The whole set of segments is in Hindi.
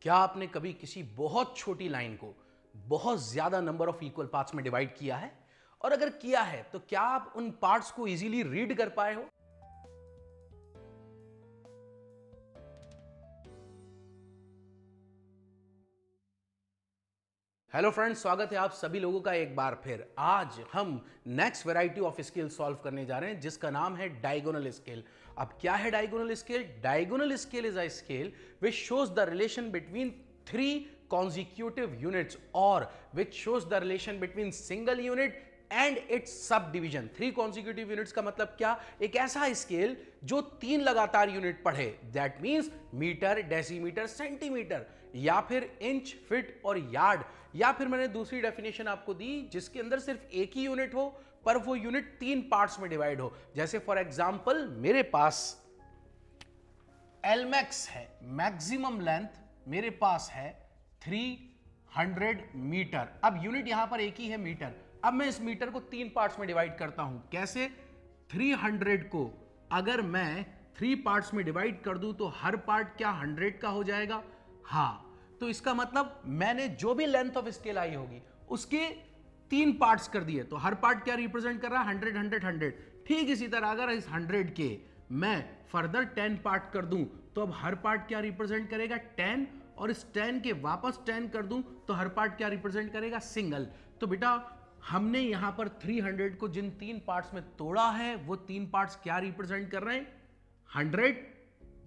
क्या आपने कभी किसी बहुत छोटी लाइन को बहुत ज्यादा नंबर ऑफ इक्वल पार्ट्स में डिवाइड किया है? और अगर किया है तो क्या आप उन पार्ट्स को इजीली रीड कर पाए हो? हेलो फ्रेंड्स, स्वागत है आप सभी लोगों का एक बार फिर। आज हम next variety of scale solve करने जा रहे हैं जिसका नाम है डायगोनल स्केल। अब क्या है diagonal scale? Diagonal scale is a scale which shows the relation between three consecutive units or which shows the relation between single unit and it's sub division. Three consecutive units का मतलब क्या? एक ऐसा स्केल जो तीन लगातार यूनिट पढ़े, that means metre, decimetre, centimetre, या फिर इंच, फीट और यार्ड, या फिर मैंने दूसरी डेफिनेशन आपको दी जिसके अंदर सिर्फ एक ही यूनिट हो पर वो यूनिट तीन पार्ट्स में डिवाइड हो। जैसे फॉर एग्जांपल मेरे पास एलमैक्स है, मैक्सिमम लेंथ मेरे पास है 300 मीटर। अब यूनिट यहां पर एक ही है, मीटर। अब मैं इस मीटर को तीन पार्ट्स में डिवाइड करता हूं। कैसे? 300 को अगर मैं 3 पार्ट्स में डिवाइड कर दूं तो हर पार्ट क्या 100 का हो जाएगा? हाँ, तो इसका मतलब मैंने जो भी लेंथ ऑफ स्केल आई होगी उसके तीन पार्ट्स कर दिए, तो हर पार्ट क्या रिप्रेजेंट कर रहा है? 100 100 100। ठीक इसी तरह अगर इस 100 के मैं फर्दर 10 पार्ट कर दूं तो अब हर पार्ट क्या रिप्रेजेंट करेगा? 10। और इस 10 के वापस 10 कर दूं तो हर पार्ट क्या रिप्रेजेंट करेगा? सिंगल। तो बेटा हमने यहां पर 300 को जिन तीन पार्ट्स में तोड़ा है वो तीन पार्ट्स क्या रिप्रेजेंट कर रहे हैं? 100,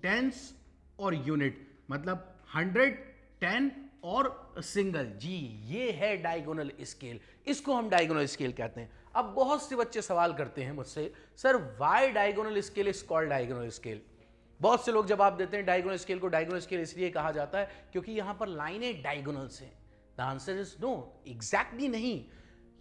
टेंस और यूनिट, मतलब 100, 10 और सिंगल। जी, ये है डायगोनल स्केल। इसको हम डायगोनल स्केल कहते हैं। अब बहुत से बच्चे सवाल करते हैं मुझसे, sir why diagonal scale is called diagonal scale? बहुत से लोग जवाब देते हैं डायगोनल स्केल को डायगोनल स्केल इसलिए कहा जाता है क्योंकि यहां पर लाइनें डायगोनल से। The answer is no, exactly नहीं।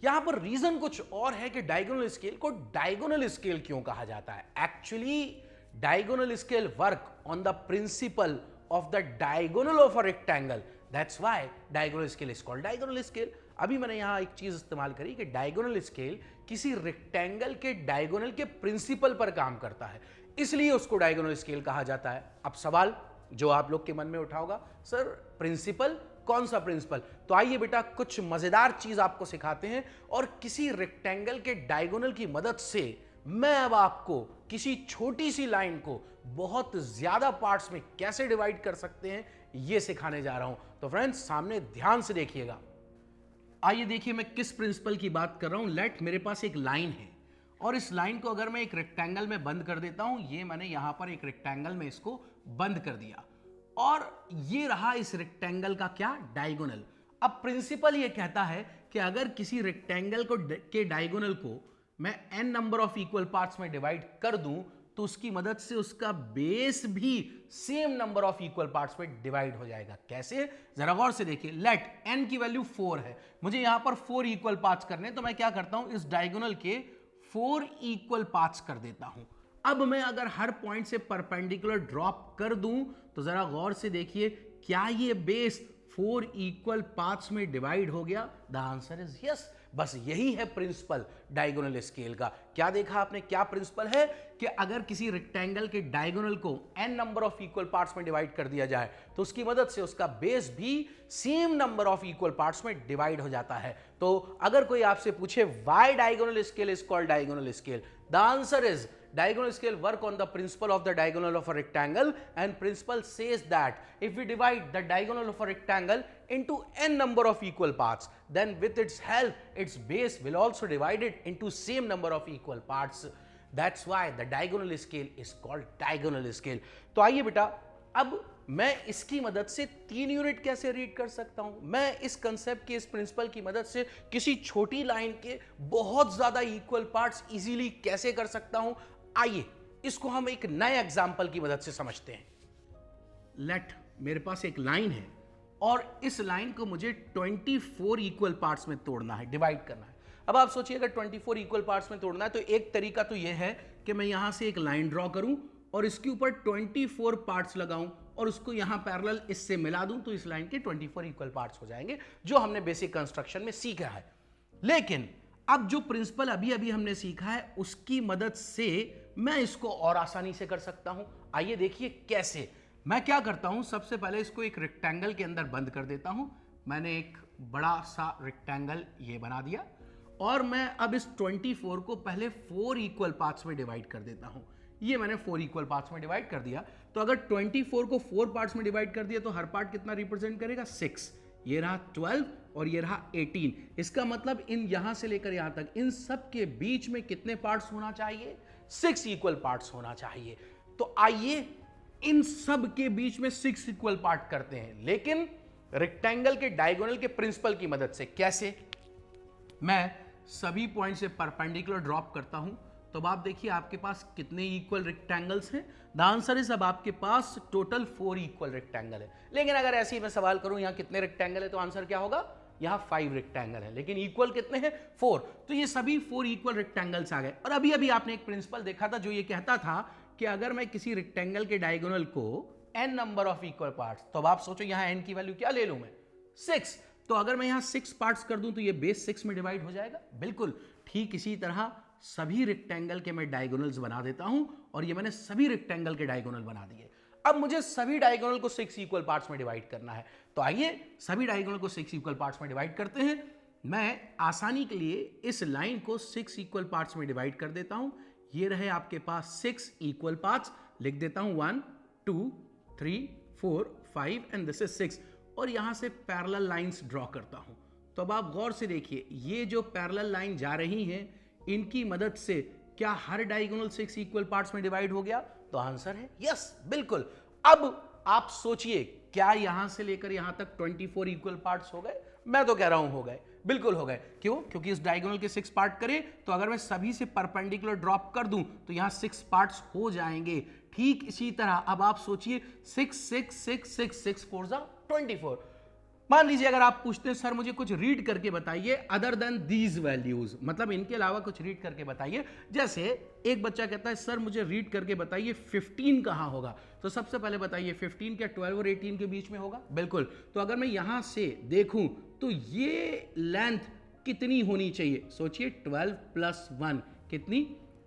यहां पर रीजन कुछ और है कि डायगोनल स्केल को डायगोनल स्केल क्यों कहा जाता है। Actually diagonal scale work on the principle of the diagonal of a rectangle, that's why diagonal scale is called diagonal scale. अभी मैंने यहां एक चीज इस्तेमाल करी कि डायगोनल स्केल किसी रेक्टेंगल के डायगोनल के प्रिंसिपल पर काम करता है, इसलिए उसको डायगोनल स्केल कहा जाता है। अब सवाल जो आप लोग के मन में उठा होगा, सर प्रिंसिपल, कौन सा प्रिंसिपल? तो आइए बेटा कुछ मजेदार चीज आपको सिखाते हैं और किसी रेक्टेंगल के डायगोनल की मदद से मैं अब आपको किसी छोटी सी लाइन को बहुत ज्यादा पार्ट्स में कैसे डिवाइड कर सकते हैं यह सिखाने जा रहा हूं। तो फ्रेंड्स सामने ध्यान से देखिएगा। आइए देखिए मैं किस प्रिंसिपल की बात कर रहा हूं। लेट मेरे पास एक लाइन है और इस लाइन को अगर मैं एक रेक्टेंगल में बंद कर देता हूं, ये मैंने यहां पर एक रेक्टेंगल में इसको बंद कर दिया और ये रहा इस रेक्टेंगल का क्या? डायगोनल। अब प्रिंसिपल ये कहता है कि अगर किसी रेक्टेंगल को के डायगोनल को मैं n number of equal parts में डिवाइड कर दूं तो उसकी मदद से उसका बेस भी same number of equal parts में डिवाइड हो जाएगा। कैसे? जरा गौर से देखिए। लेट n की वैल्यू 4 है, मुझे यहां पर 4 इक्वल पार्ट्स करने, तो मैं क्या करता हूं, इस डायगोनल के 4 इक्वल पार्ट्स कर देता हूं। अब मैं अगर हर पॉइंट से परपेंडिकुलर ड्रॉप कर दूं तो जरा गौर से देखिए, क्या ये बेस 4 इक्वल पार्ट्स में डिवाइड हो गया? The answer is yes. बस यही है प्रिंसिपल डायगोनल स्केल का। क्या देखा आपने? क्या प्रिंसिपल है कि अगर किसी रेक्टेंगल के डायगोनल को n number of equal parts में डिवाइड कर दिया जाए तो उसकी मदद से उसका बेस भी same number of equal parts में डिवाइड हो जाता है। तो अगर कोई आपसे पूछे why diagonal scale is called diagonal scale, the answer is diagonal scale work on the principle of the diagonal of a rectangle, and principle says that if we divide the diagonal of a rectangle into n number of equal parts, then with its help its base will also divide it into same number of equal parts. That's why the diagonal scale is called diagonal scale. तो आइए बेटा, अब मैं इसकी मदद से तीन यूनिट कैसे रीड कर सकता हूं? मैं इस कंसेप्ट के, इस प्रिंसिपल की मदद से किसी छोटी लाइन के बहुत ज्यादा इक्वल पार्ट्स इजीली कैसे कर सकता हूं? आइए इसको हम एक नए एग्जाम्पल की मदद से समझते हैं। लेट मेरे पास एक लाइन है और इस लाइन को मुझे 24 इक्वल पार्ट्स में तोड़ना है, डिवाइड करना है। अब आप सोचिए अगर 24 इक्वल पार्ट्स में तोड़ना है तो एक तरीका तो यह है कि मैं यहां से एक लाइन ड्रॉ करूं और इसके ऊपर 24 पार्ट्स लगाऊं और उसको यहां पैरेलल इससे मिला दूं तो इस लाइन के 24 इक्वल पार्ट्स हो जाएंगे, जो हमने बेसिक कंस्ट्रक्शन में सीखा है। लेकिन अब जो प्रिंसिपल अभी अभी हमने सीखा है उसकी मदद से मैं इसको और आसानी से कर सकता हूं। आइए देखिए कैसे। मैं क्या करता हूं, सबसे पहले इसको एक रेक्टेंगल के अंदर बंद कर देता हूं। मैंने एक बड़ा सा रेक्टेंगल ये बना दिया और मैं अब इस 24 को पहले 4 इक्वल पार्ट्स में डिवाइड कर देता हूं। ये मैंने 4 इक्वल पार्ट्स में डिवाइड कर दिया। तो अगर 24 को 4 पार्ट्स में डिवाइड कर दिया तो हर पार्ट कितना रिप्रेजेंट करेगा? 6। ये रहा 12 और ये रहा 18। इसका मतलब इन यहां से लेकर यहां तक इन सब के बीच में कितने पार्ट्स होना चाहिए? 6 इक्वल पार्ट्स होना चाहिए। तो आइए इन सब के बीच में 6 इक्वल पार्ट करते हैं, लेकिन रेक्टेंगल के डायगोनल के प्रिंसिपल की मदद से। कैसे? मैं सभी पॉइंट से परपेंडिकुलर ड्रॉप करता हूं, तो अब आप देखिए आपके पास कितने इक्वल रेक्टेंगल्स हैं। द आंसर इज, अब आपके पास टोटल 4 इक्वल रेक्टेंगल है। लेकिन अगर ऐसे ही मैं सवाल करूं यहां कितने रेक्टेंगल है, तो आंसर क्या होगा? यहां 5 रेक्टेंगल है, लेकिन इक्वल कितने हैं? 4। तो ये सभी 4 इक्वल रेक्टेंगल्स आ गए। और अभी अभी आपने एक प्रिंसिपल देखा था जो ये कहता था कि अगर मैं किसी रेक्टेंगल के डायगोनल को n number of equal parts, तो अब आप सोचो यहां n की वैल्यू क्या ले लूं मैं? 6। तो अगर मैं यहां 6 पार्ट्स कर दूं तो ये बेस 6 में डिवाइड हो जाएगा। बिल्कुल ठीक इसी तरह सभी रेक्टेंगल के मैं डायगोनल्स बना देता हूं, और ये मैंने सभी रेक्टेंगल के डायगोनल बना दिए। अब मुझे सभी डायगोनल को 6 इक्वल पार्ट्स में डिवाइड करना है। तो आइए सभी डायगोनल को 6 इक्वल पार्ट्स में डिवाइड करते हैं। मैं आसानी के लिए इस लाइन को 6 इक्वल पार्ट्स में डिवाइड कर देता हूं। ये रहे आपके पास 6 इक्वल पार्ट्स। लिख देता हूं 1 2 3 4 5 एंड दिस इज 6, और यहां से पैरेलल लाइंस ड्रॉ करता हूं। तो अब आप गौर से देखिए, ये जो पैरेलल लाइन जा रही हैं, इनकी मदद से क्या हर डायगोनल 6 इक्वल पार्ट्स में डिवाइड हो गया? तो आंसर है यस, बिल्कुल। अब आप सोचिए, क्या यहां से लेकर यहां तक 24 इक्वल पार्ट्स हो गए? मैं तो कह रहा हूं हो गए, बिल्कुल हो गए। क्यों? क्योंकि इस डायगोनल के 6 पार्ट करें तो अगर मैं सभी से परपेंडिकुलर ड्रॉप कर दूं तो यहां 6 पार्ट्स हो जाएंगे। ठीक इसी तरह अब आप सोचिए 6 6 6 6 6 4 जा 24। मान लीजिए अगर आप पूछते हैं सर मुझे कुछ रीड करके बताइए अदर देन दीज वैल्यूज, मतलब इनके अलावा कुछ रीड करके बताइए। जैसे एक बच्चा कहता है सर मुझे रीड करके बताइए 15 कहां होगा। तो सबसे पहले बताइए 15 क्या 12 और 18 के बीच में होगा? बिल्कुल। तो अगर मैं यहां से देखूं तो ये लेंथ कितनी होनी चाहिए? सोचिए 12 + 1 कितनी?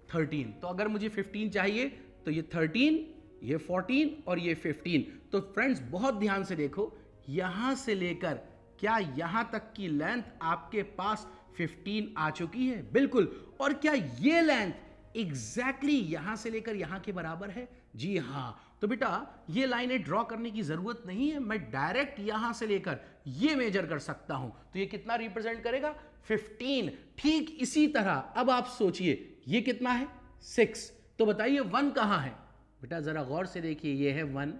13। तो अगर मुझे 15 चाहिए तो ये 13, ये 14 और ये 15। तो फ्रेंड्स बहुत ध्यान से देखो, यहां से लेकर क्या यहां तक की लेंथ आपके पास 15 आ चुकी है? बिल्कुल। और क्या ये लेंथ एग्जैक्टली यहां से लेकर यहां के बराबर है? जी हां। तो बेटा ये लाइनें ड्रॉ करने की जरूरत नहीं है, मैं डायरेक्ट यहां से लेकर ये मेजर कर सकता हूं। तो ये कितना रिप्रेजेंट करेगा? 15। ठीक इसी तरह अब आप सोचिए ये कितना है? 6। तो बताइए 1 कहां है? बेटा जरा गौर से देखिए, ये है 1,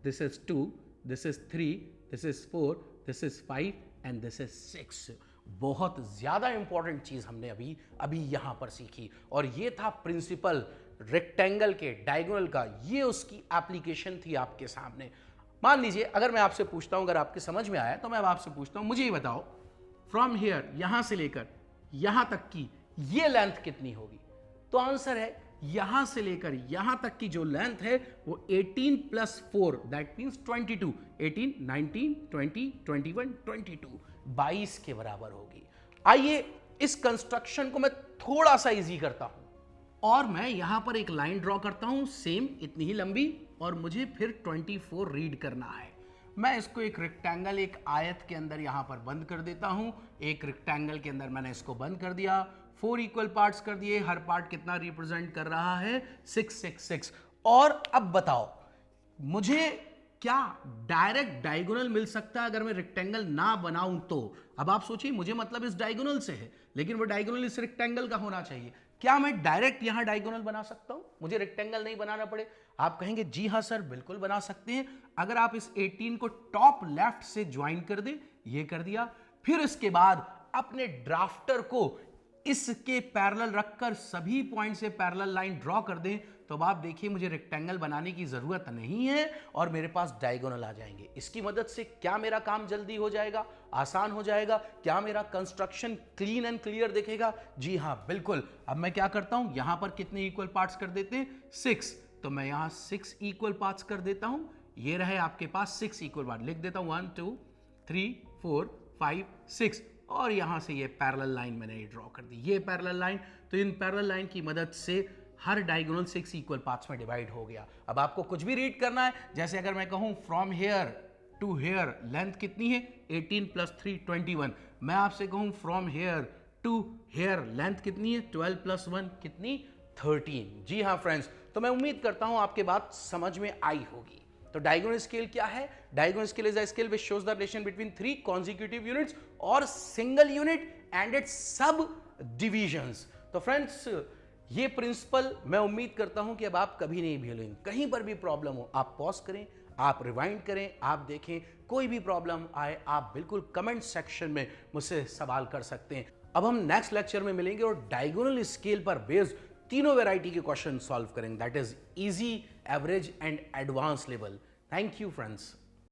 this is 2, this is 3, this is 4, this is 5 and this is 6। बहुत ज्यादा इंपॉर्टेंट चीज हमने अभी यहां पर सीखी, और ये था प्रिंसिपल रेक्टेंगल के डायगोनल का। ये उसकी एप्लीकेशन थी आपके सामने। मान लीजिए अगर मैं आपसे पूछता हूं, अगर आपके समझ में आया तो मैं अब आपसे पूछता हूं, मुझे ये बताओ फ्रॉम हियर यहां से लेकर यहां तक की ये लेंथ कितनी होगी? तो आंसर है यहां से लेकर यहां तक की जो लेंथ है वो 18 + 4 दैट मींस 22। 18 19 20 21 22 22 के बराबर होगी। आइए इस कंस्ट्रक्शन को मैं थोड़ा सा इजी करता हूं, और मैं यहां पर एक लाइन ड्रॉ करता हूं सेम इतनी ही लंबी, और मुझे फिर 24 रीड करना है। मैं इसको एक रेक्टेंगल, एक आयत के अंदर यहां पर बंद कर देता हूं। एक रेक्टेंगल के अंदर मैंने इसको बंद कर दिया, 4 इक्वल पार्ट्स कर दिए। हर पार्ट कितना रिप्रेजेंट कर रहा है? 6 6 6। और अब बताओ मुझे क्या डायरेक्ट डायगोनल मिल सकता है अगर मैं रेक्टेंगल ना बनाऊं तो? अब आप सोचिए, मुझे मतलब इस डायगोनल से है, लेकिन वो डायगोनल इस रेक्टेंगल का होना चाहिए। क्या मैं डायरेक्ट यहां डायगोनल बना सकता हूं, मुझे रेक्टेंगल नहीं बनाना पड़े? आप कहेंगे जी हां सर बिल्कुल बना सकते हैं। अगर आप इस 18 को टॉप लेफ्ट से ज्वाइन कर दे, ये कर दिया, फिर इसके बाद अपने ड्राफ्टर को इसके पैरेलल रखकर सभी पॉइंट से पैरेलल लाइन ड्रॉ कर दें, तो अब आप देखिए मुझे रेक्टेंगल बनाने की जरूरत नहीं है और मेरे पास डायगोनल आ जाएंगे। इसकी मदद से क्या मेरा काम जल्दी हो जाएगा, आसान हो जाएगा? क्या मेरा कंस्ट्रक्शन क्लीन एंड क्लियर दिखेगा? जी हां बिल्कुल। अब मैं क्या करता हूं, यहां पर कितने इक्वल पार्ट्स कर देते हैं? 6। तो मैं यहां 6 इक्वल पार्ट्स कर देता हूं। ये रहे आपके पास 6 इक्वल पार्ट। लिख देता हूं 1 2 3 4 5 6, और यहां से ये पैरेलल लाइन मैंने ड्रॉ कर दी। ये पैरेलल लाइन, तो इन पैरेलल लाइन की मदद से हर डायगोनल 6 इक्वल पार्ट्स में डिवाइड हो गया। अब आपको कुछ भी रीड करना है, जैसे अगर मैं कहूं from here to here length कितनी है 18 प्लस 3 21, मैं आपसे कहूं from here to here length कितनी है 12 प्लस 1 कितनी 13। जी हाँ फ्रेंड्स, तो मैं उम्मीद करता हूं आपके बात समझ में आई होगी। तो डायगोनल स्केल क्या है? Diagonal scale is a scale which shows the relation between 3 consecutive units और सिंगल यूनिट एंड इट्स सब डिविजन्स। तो फ्रेंड्स, ये प्रिंसिपल मैं उम्मीद करता हूं कि अब आप कभी नहीं भूलेंगे। कहीं पर भी प्रॉब्लम हो आप पॉज करें, आप रिवाइंड करें, आप देखें, कोई भी प्रॉब्लम आए आप बिल्कुल कमेंट सेक्शन में मुझसे सवाल कर सकते हैं। अब हम नेक्स्ट लेक्चर में मिलेंगे और डायगोनल स्केल पर बेस्ड तीनों वैरायटी के क्वेश्चन सॉल्व करेंगे, that is easy, average and advance level. Thank you friends.